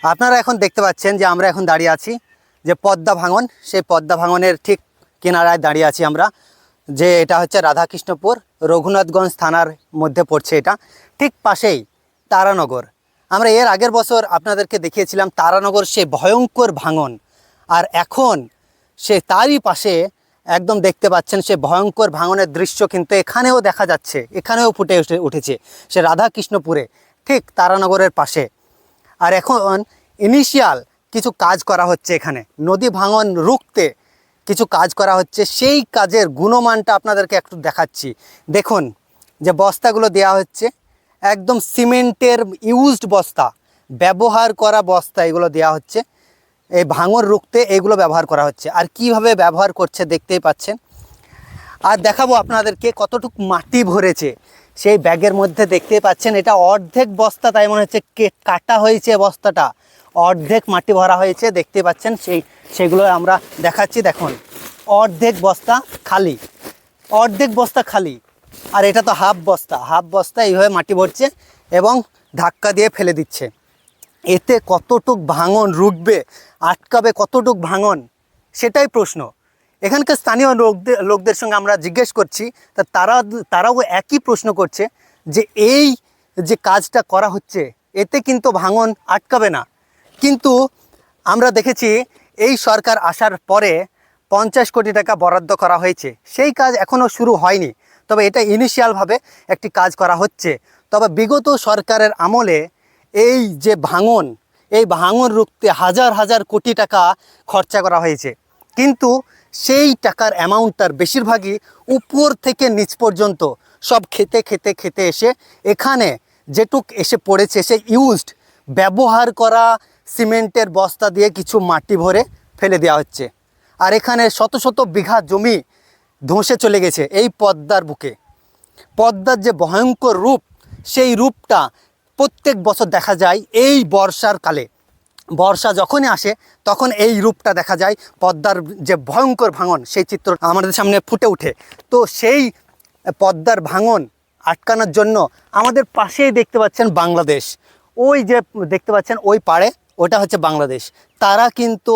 আপনারা এখন দেখতে পাচ্ছেন যে আমরা এখন দাঁড়িয়ে আছি যে পদ্মা ভাঙন, সেই পদ্মা ভাঙনের ঠিক কিনারায় দাঁড়িয়ে আছি আমরা। যে এটা হচ্ছে রাধাকৃষ্ণপুর, রঘুনাথগঞ্জ থানার মধ্যে পড়ছে। এটা ঠিক পাশেই তারানগর। আমরা এর আগের বছর আপনাদেরকে দেখিয়েছিলাম তারানগর সে ভয়ঙ্কর ভাঙন, আর এখন সে তারই পাশে একদম দেখতে পাচ্ছেন সে ভয়ঙ্কর ভাঙনের দৃশ্য কিন্তু এখানেও দেখা যাচ্ছে, এখানেও ফুটে উঠেছে সে রাধাকৃষ্ণপুরে ঠিক তারানগরের পাশে। আর এখন ইনিশিয়াল কিছু কাজ করা হচ্ছে, এখানে নদী ভাঙন রুখতে কিছু কাজ করা হচ্ছে। সেই কাজের গুণমানটা আপনাদেরকে একটু দেখাচ্ছি। দেখুন যে বস্তাগুলো দেওয়া হচ্ছে, একদম সিমেন্টের ইউজড বস্তা, ব্যবহার করা বস্তা এগুলো দেওয়া হচ্ছে। এই ভাঙন রুখতে এগুলো ব্যবহার করা হচ্ছে। আর কিভাবে ব্যবহার করছে দেখতেই পাচ্ছেন। আর দেখাবো আপনাদেরকে কতটুকু মাটি ভরেছে সেই ব্যাগের মধ্যে, দেখতেই পাচ্ছেন। এটা অর্ধেক বস্তা, তাই মনে হচ্ছে কাটা হয়েছে বস্তাটা, অর্ধেক মাটি ভরা হয়েছে দেখতে পাচ্ছেন। সেগুলো আমরা দেখাচ্ছি। দেখুন অর্ধেক বস্তা খালি, অর্ধেক বস্তা খালি। আর এটা তো হাফ বস্তা, হাফ বস্তা এইভাবে মাটি ভরছে এবং ধাক্কা দিয়ে ফেলে দিচ্ছে। এতে কতটুক ভাঙন রুখবে, আটকাবে কতটুক ভাঙন, সেটাই প্রশ্ন। এখানকার স্থানীয় লোকদের সঙ্গে আমরা জিজ্ঞেস করছি, তারাও একই প্রশ্ন করছে যে এই যে কাজটা করা হচ্ছে এতে কিন্তু ভাঙন আটকাবে না। কিন্তু আমরা দেখেছি এই সরকার আসার পরে 50 কোটি টাকা বরাদ্দ করা হয়েছে, সেই কাজ এখনও শুরু হয়নি। তবে এটা ইনিশিয়ালভাবে একটি কাজ করা হচ্ছে। তবে বিগত সরকারের আমলে এই যে ভাঙন, এই ভাঙন রুখতে হাজার হাজার কোটি টাকা খরচা করা হয়েছে, কিন্তু সেই টাকার অ্যামাউন্টটার বেশিরভাগই উপর থেকে নিচ পর্যন্ত সব খেতে খেতে খেতে এসে এখানে যেটুক এসে পড়েছে সে ইউজড ব্যবহার করা সিমেন্টের বস্তা দিয়ে কিছু মাটি ভরে ফেলে দেওয়া হচ্ছে। আর এখানে শত শত বিঘা জমি ধসে চলে গেছে এই পদ্মার বুকে। পদ্মার যে ভয়ঙ্কর রূপ, সেই রূপটা প্রত্যেক বছর দেখা যায় এই বর্ষার কালে। বর্ষা যখনই আসে তখন এই রূপটা দেখা যায়, পদ্মার যে ভয়ঙ্কর ভাঙন সেই চিত্র আমাদের সামনে ফুটে ওঠে। তো সেই পদ্মার ভাঙন আটকানোর জন্য আমাদের পাশেই দেখতে পাচ্ছেন বাংলাদেশ, ওই যে দেখতে পাচ্ছেন ওই পাড়ে, ওটা হচ্ছে বাংলাদেশ। তারা কিন্তু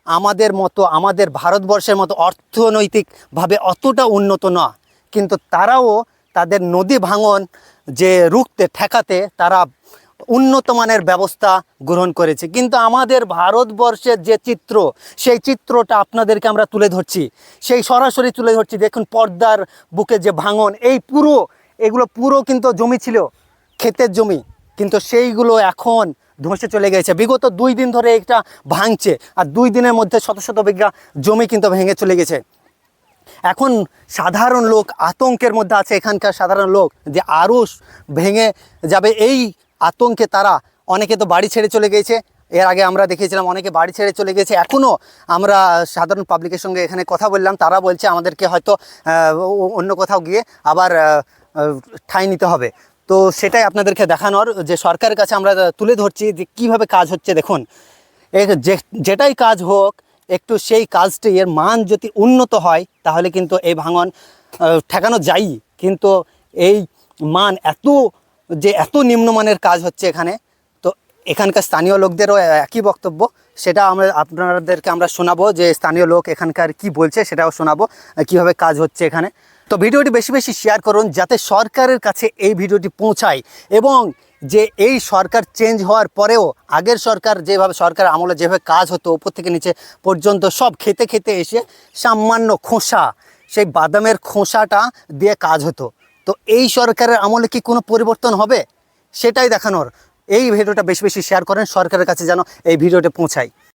আমাদের মতো, আমাদের ভারতবর্ষের মতো অর্থনৈতিকভাবে অতটা উন্নত না, কিন্তু তারাও তাদের নদী ভাঙন যে রুখতে ঠেকাতে তারা উন্নত মানের ব্যবস্থা গ্রহণ করেছে। কিন্তু আমাদের ভারতবর্ষের যে চিত্র, সেই চিত্রটা আপনাদেরকে আমরা তুলে ধরছি, সেই সরাসরি তুলে ধরছি। দেখুন পদ্মার বুকে যে ভাঙন, এই এগুলো পুরো কিন্তু জমি ছিল, ক্ষেতের জমি, কিন্তু সেইগুলো এখন ধসে চলে গেছে। বিগত 2 দিন ধরে এটা ভাঙছে, আর 2 দিনের মধ্যে শত শত বিঘা জমি কিন্তু ভেঙে চলে গেছে। এখন সাধারণ লোক আতঙ্কের মধ্যে আছে, এখানকার সাধারণ লোক যে আরও ভেঙে যাবে এই আতঙ্কে তারা অনেকে তো বাড়ি ছেড়ে চলে গেছে। এর আগে আমরা দেখেছিলাম অনেকে বাড়ি ছেড়ে চলে গেছে। এখনও আমরা সাধারণ পাবলিকের সঙ্গে এখানে কথা বললাম, তারা বলছে আমাদেরকে হয়তো অন্য কোথাও গিয়ে আবার ঠাঁই নিতে হবে। তো সেটাই আপনাদেরকে দেখানোর, যে সরকারের কাছে আমরা তুলে ধরছি যে কীভাবে কাজ হচ্ছে। দেখুন যেটাই কাজ হোক, একটু সেই কাজটি এর মান যদি উন্নত হয় তাহলে কিন্তু এই ভাঙন ঠেকানো যায়। কিন্তু এই মান এত নিম্নমানের কাজ হচ্ছে এখানে, তো এখানকার স্থানীয় লোকদেরও একই বক্তব্য। সেটা আপনাদেরকে আমরা শোনাবো, যে স্থানীয় লোক এখানকার কি বলছে সেটাও শোনাবো, কিভাবে কাজ হচ্ছে এখানে। তো ভিডিওটি বেশি বেশি শেয়ার করুন যাতে সরকারের কাছে এই ভিডিওটি পৌঁছায়, এবং যে এই সরকার চেঞ্জ হওয়ার পরেও আগের সরকার যেভাবে, সরকার আমলে যেভাবে কাজ হতো উপর থেকে নিচে পর্যন্ত সব খেতে খেতে এসে সামান্য খোসা, সেই বাদামের খোসাটা দিয়ে কাজ হতো। তো এই সরকারের আমলে কি কোনো পরিবর্তন হবে, সেটাই দেখানোর। এই ভিডিওটা বেশি বেশি শেয়ার করেন, সরকারের কাছে যেন এই ভিডিওটা পৌঁছায়।